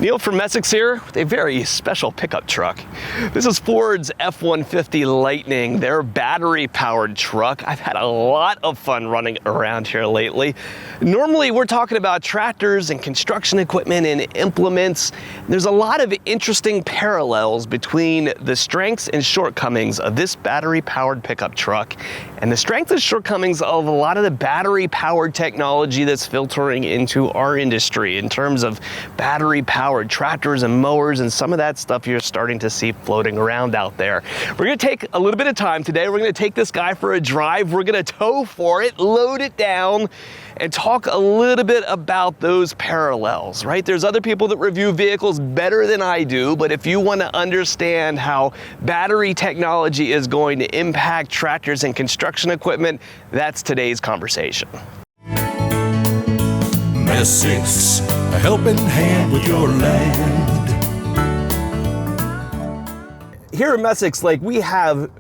Neil from Essex here with a very special pickup truck. This is Ford's F-150 Lightning, their battery-powered truck. I've had a lot of fun running around here lately. Normally, we're talking about tractors and construction equipment and implements. There's a lot of interesting parallels between the strengths and shortcomings of this battery-powered pickup truck and the strengths and shortcomings of a lot of the battery-powered technology that's filtering into our industry in terms of battery-powered tractors and mowers and some of that stuff you're starting to see floating around out there. We're gonna take a little bit of time today. We're gonna take this guy for a drive. We're gonna tow for it, load it down, and talk a little bit about those parallels, right? There's other people that review vehicles better than I do, but if you want to understand how battery technology is going to impact tractors and construction equipment, that's today's conversation. Essex, a helping hand with your land. Here in Essex, we have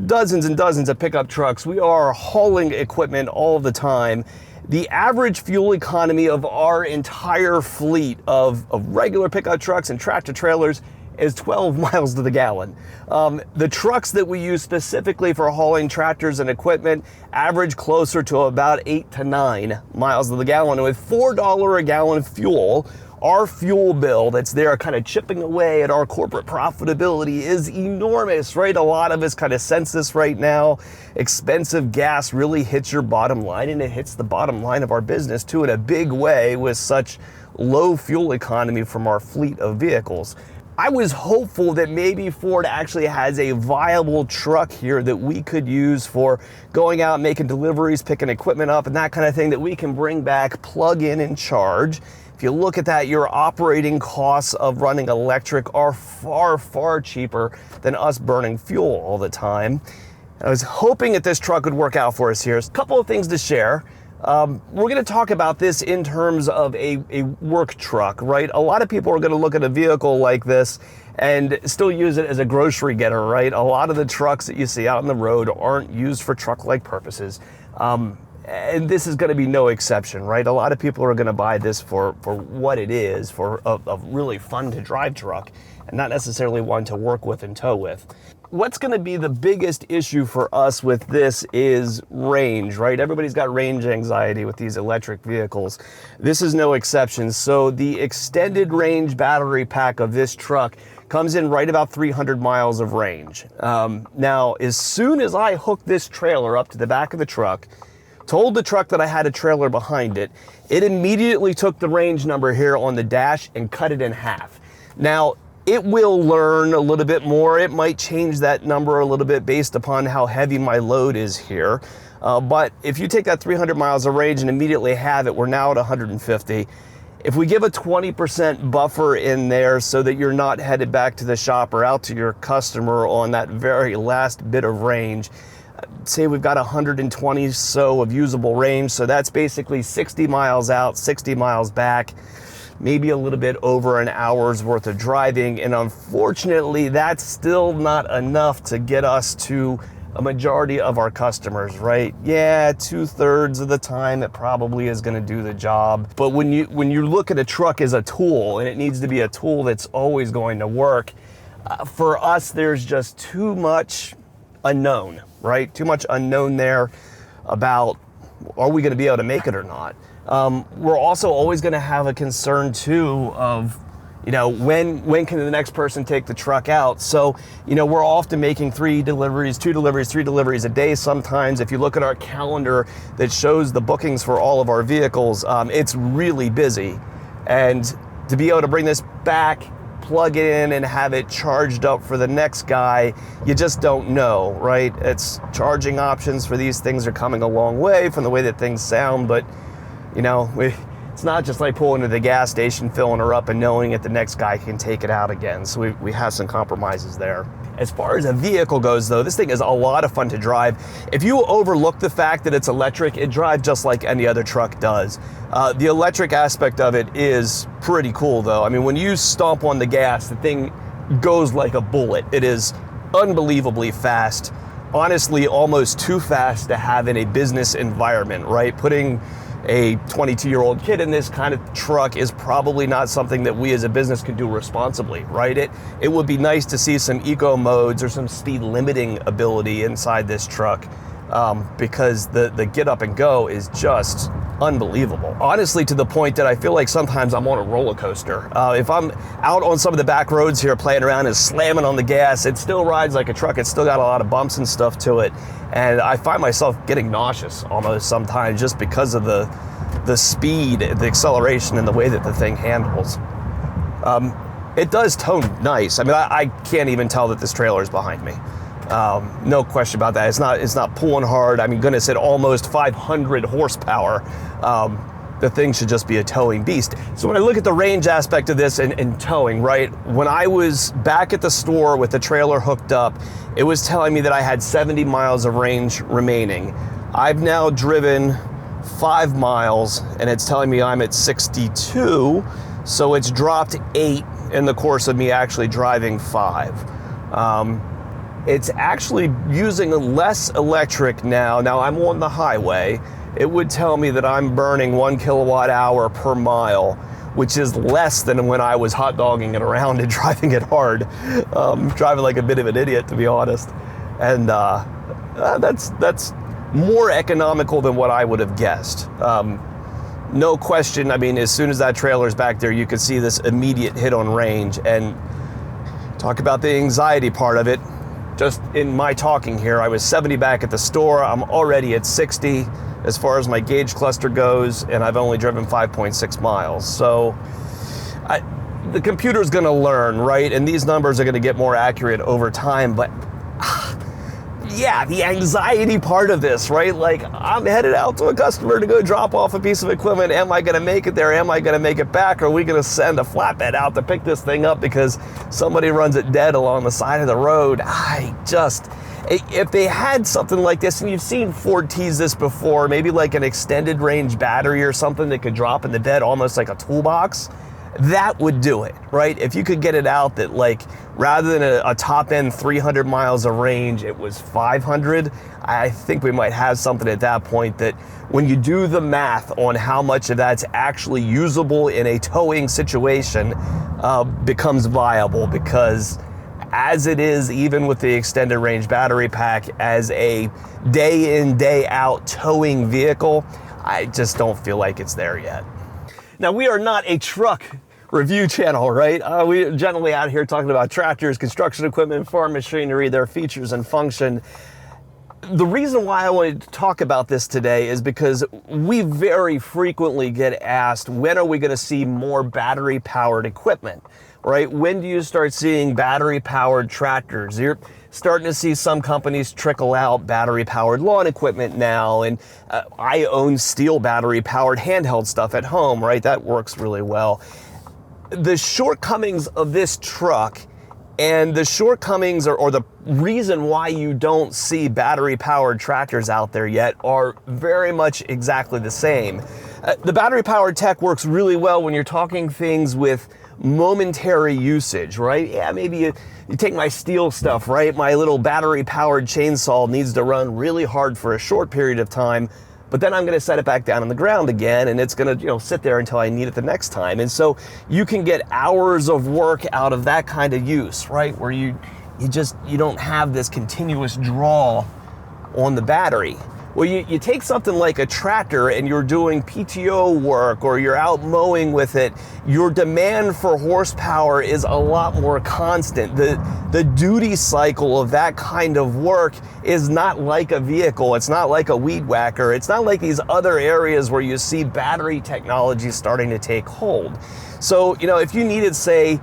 dozens and dozens of pickup trucks. We are hauling equipment all the time. The average fuel economy of our entire fleet of regular pickup trucks and tractor trailers is 12 miles to the gallon. The trucks that we use specifically for hauling tractors and equipment average closer to about 8 to 9 miles to the gallon. And with $4 a gallon fuel, our fuel bill that's there kind of chipping away at our corporate profitability is enormous, right? A lot of us kind of sense this right now. Expensive gas really hits your bottom line, and it hits the bottom line of our business too in a big way with such low fuel economy from our fleet of vehicles. I was hopeful that maybe Ford actually has a viable truck here that we could use for going out, making deliveries, picking equipment up, and that kind of thing that we can bring back, plug in, and charge. If you look at that, your operating costs of running electric are far, far cheaper than us burning fuel all the time. I was hoping that this truck would work out for us here. A couple of things to share. We're going to talk about this in terms of a work truck, right? A lot of people are going to look at a vehicle like this and still use it as a grocery getter, right? A lot of the trucks that you see out on the road aren't used for truck-like purposes. And this is going to be no exception, right? A lot of people are going to buy this for what it is, for a really fun to drive truck, and not necessarily one to work with and tow with. What's going to be the biggest issue for us with this is range, right? Everybody's got range anxiety with these electric vehicles. This is no exception. So the extended range battery pack of this truck comes in right about 300 miles of range. Now, as soon as I hooked this trailer up to the back of the truck, told the truck that I had a trailer behind it, it immediately took the range number here on the dash and cut it in half. Now, it will learn a little bit more. It might change that number a little bit based upon how heavy my load is here. But if you take that 300 miles of range and immediately have it, we're now at 150. If we give a 20% buffer in there so that you're not headed back to the shop or out to your customer on that very last bit of range, say we've got 120 so of usable range, so that's basically 60 miles out, 60 miles back, maybe a little bit over an hour's worth of driving, and unfortunately that's still not enough to get us to a majority of our customers, right? Yeah, 2/3 of the time it probably is going to do the job, but when you look at a truck as a tool, and it needs to be a tool that's always going to work, for us there's just too much unknown, right? Too much unknown there about, are we going to be able to make it or not? We're also always going to have a concern too of, when can the next person take the truck out? So, we're often making 3 deliveries, 2 deliveries, 3 deliveries a day sometimes. If you look at our calendar that shows the bookings for all of our vehicles, it's really busy. And to be able to bring this back, plug it in and have it charged up for the next guy, you just don't know, right? It's charging options for these things are coming a long way from the way that things sound, but it's not just like pulling to the gas station, filling her up and knowing that the next guy can take it out again. So we have some compromises there. As far as a vehicle goes though, this thing is a lot of fun to drive. If you overlook the fact that it's electric, it drives just like any other truck does. The electric aspect of it is pretty cool though. I mean, when you stomp on the gas, the thing goes like a bullet. It is unbelievably fast. Honestly, almost too fast to have in a business environment, right? Putting a 22-year-old kid in this kind of truck is probably not something that we as a business can do responsibly, right? It would be nice to see some eco modes or some speed limiting ability inside this truck, because the get up and go is just unbelievable. Honestly, to the point that I feel like sometimes I'm on a roller coaster. If I'm out on some of the back roads here playing around and slamming on the gas, it still rides like a truck. It's still got a lot of bumps and stuff to it. And I find myself getting nauseous almost sometimes just because of the speed, the acceleration, and the way that the thing handles. It does tow nice. I mean, I can't even tell that this trailer is behind me. No question about that. It's not pulling hard. I mean, goodness, at almost 500 horsepower, the thing should just be a towing beast. So when I look at the range aspect of this and towing, right, when I was back at the store with the trailer hooked up, it was telling me that I had 70 miles of range remaining. I've now driven 5 miles and it's telling me I'm at 62, so it's dropped 8 in the course of me actually driving 5. It's actually using less electric now. Now I'm on the highway. It would tell me that I'm burning 1 kilowatt hour per mile, which is less than when I was hot dogging it around and driving it hard. Driving like a bit of an idiot, to be honest. And that's more economical than what I would have guessed. No question, I mean, as soon as that trailer's back there, you can see this immediate hit on range. And talk about the anxiety part of it. Just in my talking here, I was 70 back at the store. I'm already at 60 as far as my gauge cluster goes, and I've only driven 5.6 miles. So the computer's gonna learn, right? And these numbers are gonna get more accurate over time, but yeah, the anxiety part of this, right? Like, I'm headed out to a customer to go drop off a piece of equipment. Am I gonna make it there? Am I gonna make it back? Are we gonna send a flatbed out to pick this thing up because somebody runs it dead along the side of the road? If they had something like this, and you've seen Ford tease this before, maybe like an extended range battery or something that could drop in the bed almost like a toolbox, that would do it, right? If you could get it out that, like, rather than a top end 300 miles of range, it was 500, I think we might have something at that point that when you do the math on how much of that's actually usable in a towing situation, becomes viable. Because as it is, even with the extended range battery pack, as a day in, day out towing vehicle, I just don't feel like it's there yet. Now, we are not a truck review channel, right? We're generally out here talking about tractors, construction equipment, farm machinery, their features and function. The reason why I wanted to talk about this today is because we very frequently get asked, when are we going to see more battery-powered equipment, right? When do you start seeing battery-powered tractors? You're starting to see some companies trickle out battery-powered lawn equipment now, and I own steel battery-powered handheld stuff at home, right? That works really well. The shortcomings of this truck and the shortcomings or the reason why you don't see battery-powered tractors out there yet are very much exactly the same. The battery-powered tech works really well when you're talking things with momentary usage, right? Yeah, maybe you take my steel stuff, right? My little battery-powered chainsaw needs to run really hard for a short period of time, but then I'm going to set it back down on the ground again, and it's going to, sit there until I need it the next time. And so you can get hours of work out of that kind of use, right? Where you don't have this continuous draw on the battery. Well, you take something like a tractor and you're doing PTO work or you're out mowing with it, your demand for horsepower is a lot more constant. The duty cycle of that kind of work is not like a vehicle. It's not like a weed whacker. It's not like these other areas where you see battery technology starting to take hold. So, if you needed, say,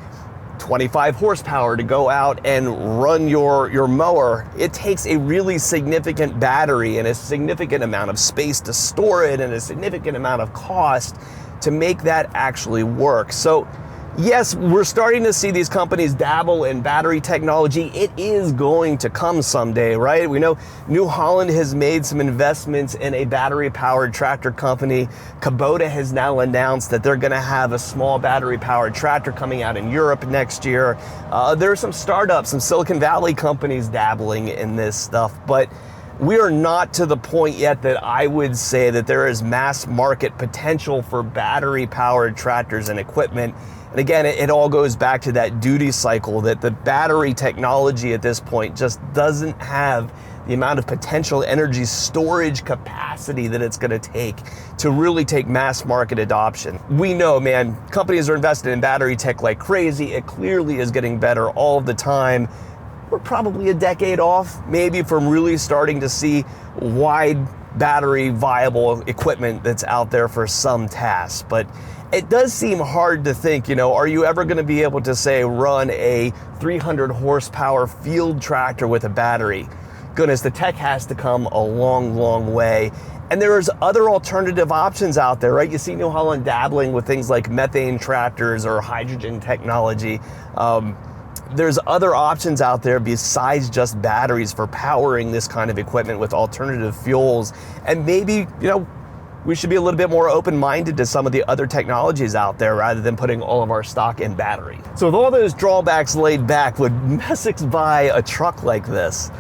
25 horsepower to go out and run your mower, it takes a really significant battery and a significant amount of space to store it and a significant amount of cost to make that actually work. So yes, we're starting to see these companies dabble in battery technology. It is going to come someday, right? We know New Holland has made some investments in a battery-powered tractor company. Kubota has now announced that they're going to have a small battery-powered tractor coming out in Europe next year. There are some startups, some Silicon Valley companies dabbling in this stuff, but we are not to the point yet that I would say that there is mass market potential for battery powered tractors and equipment. And again, it all goes back to that duty cycle, that the battery technology at this point just doesn't have the amount of potential energy storage capacity that it's gonna take to really take mass market adoption. We know, man, companies are investing in battery tech like crazy. It clearly is getting better all the time. We're probably a decade off, maybe, from really starting to see wide battery viable equipment that's out there for some tasks. But it does seem hard to think, are you ever gonna be able to say run a 300 horsepower field tractor with a battery? Goodness, the tech has to come a long, long way. And there's other alternative options out there, right? You see New Holland dabbling with things like methane tractors or hydrogen technology. There's other options out there besides just batteries for powering this kind of equipment with alternative fuels. And maybe, we should be a little bit more open-minded to some of the other technologies out there rather than putting all of our stock in battery. So with all those drawbacks laid back, would Messick's buy a truck like this?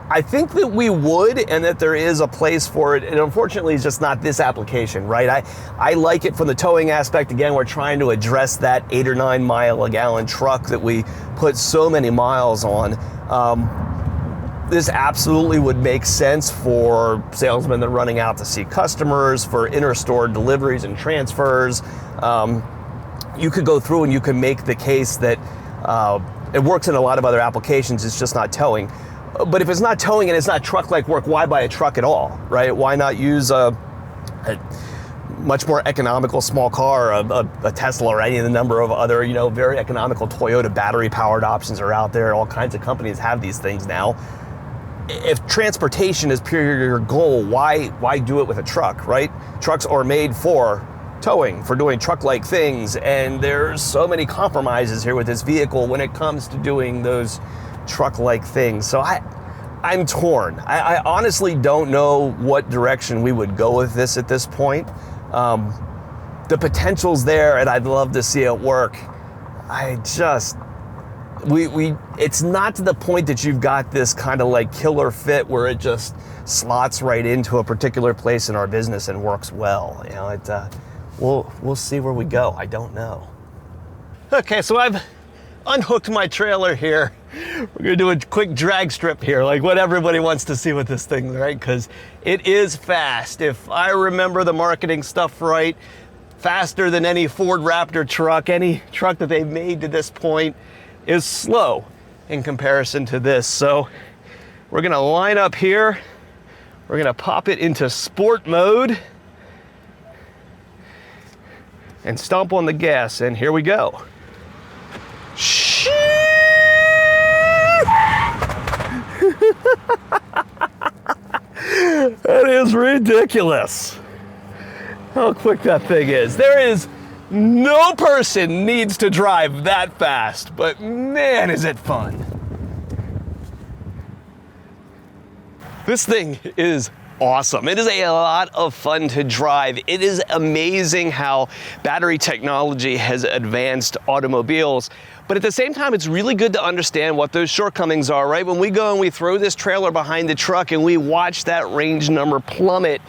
I think that we would, and that there is a place for it. And unfortunately, it's just not this application, right? I like it from the towing aspect. Again, we're trying to address that 8 or 9 mile a gallon truck that we put so many miles on. This absolutely would make sense for salesmen that are running out to see customers, for inter-store deliveries and transfers. You could go through and you can make the case that it works in a lot of other applications. It's just not towing. But if it's not towing and it's not truck-like work, why buy a truck at all, right? Why not use a much more economical small car, a Tesla, or any of the number of other, very economical Toyota battery-powered options are out there. All kinds of companies have these things now. If transportation is pure your goal, why do it with a truck, right? Trucks are made for towing, for doing truck-like things, and there's so many compromises here with this vehicle when it comes to doing those truck-like things. So I'm torn. I honestly don't know what direction we would go with this at this point. The potential's there, and I'd love to see it work. It's not to the point that you've got this kind of like killer fit where it just slots right into a particular place in our business and works well. We'll see where we go. I don't know. Okay, so I've unhooked my trailer here. We're gonna do a quick drag strip here, like what everybody wants to see with this thing, right? Because it is fast. If I remember the marketing stuff right, faster than any Ford Raptor truck, any truck that they've made to this point, is slow in comparison to this. So we're gonna line up here. We're gonna pop it into sport mode and stomp on the gas, and here we go. That is ridiculous how quick that thing is. There is no person needs to drive that fast, but man, is it fun. This thing is awesome. It is a lot of fun to drive. It is amazing how battery technology has advanced automobiles. But at the same time, it's really good to understand what those shortcomings are, right? When we go and we throw this trailer behind the truck and we watch that range number plummet,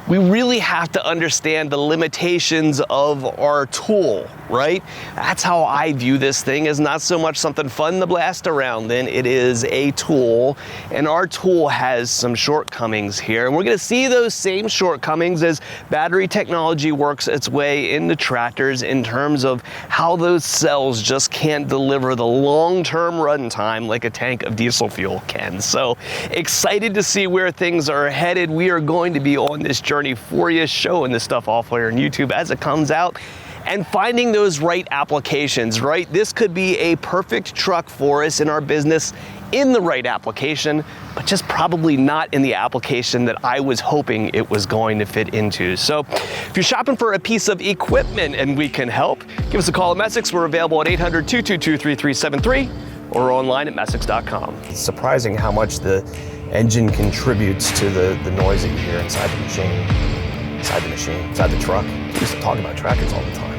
we really have to understand the limitations of our tool, right? That's how I view this thing, as not so much something fun to blast around in. It is a tool, and our tool has some shortcomings here. And we're gonna see those same shortcomings as battery technology works its way into tractors in terms of how those cells just can't deliver the long-term runtime like a tank of diesel fuel can. So excited to see where things are headed. We are going to be on this journey for you, showing this stuff off here on YouTube as it comes out, and finding those right applications, right? This could be a perfect truck for us in our business in the right application, but just probably not in the application that I was hoping it was going to fit into. So if you're shopping for a piece of equipment and we can help, give us a call at Messick's. We're available at 800-222-3373 or online at messicks.com. It's surprising how much the engine contributes to the noise that you hear inside the machine, inside the truck. We used to talk about tractors all the time.